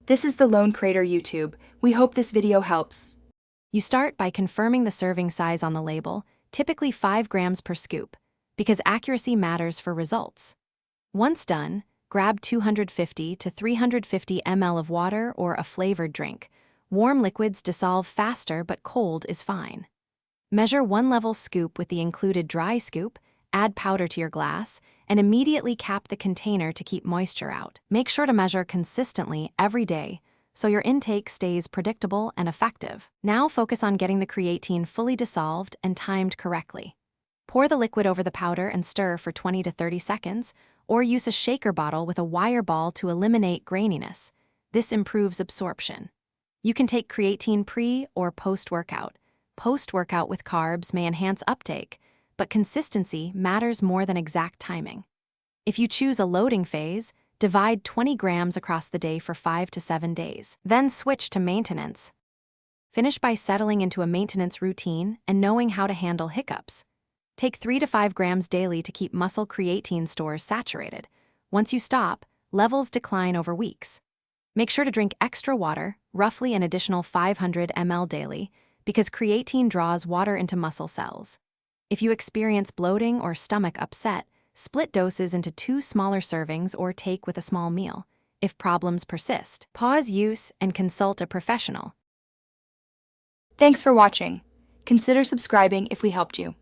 This is the Lone Crater YouTube. We hope this video helps. You start by confirming the serving size on the label, typically 5 grams per scoop, because accuracy matters for results. Once done, grab 250 to 350 ml of water or a flavored drink. Warm liquids dissolve faster, but cold is fine. Measure 1 level scoop with the included dry scoop, add powder to your glass, and immediately cap the container to keep moisture out. Make sure to measure consistently every day, so your intake stays predictable and effective. Now focus on getting the creatine fully dissolved and timed correctly. Pour the liquid over the powder and stir for 20 to 30 seconds, or use a shaker bottle with a wire ball to eliminate graininess. This improves absorption. You can take creatine pre- or post-workout. Post-workout with carbs may enhance uptake, but consistency matters more than exact timing. If you choose a loading phase, divide 20 grams across the day for 5 to 7 days. Then switch to maintenance. Finish by settling into a maintenance routine and knowing how to handle hiccups. Take 3 to 5 grams daily to keep muscle creatine stores saturated. Once you stop, levels decline over weeks. Make sure to drink extra water, roughly an additional 500 ml daily, because creatine draws water into muscle cells. If you experience bloating or stomach upset, split doses into 2 smaller servings or take with a small meal. If problems persist, pause use and consult a professional. Thanks for watching. Consider subscribing if we helped you.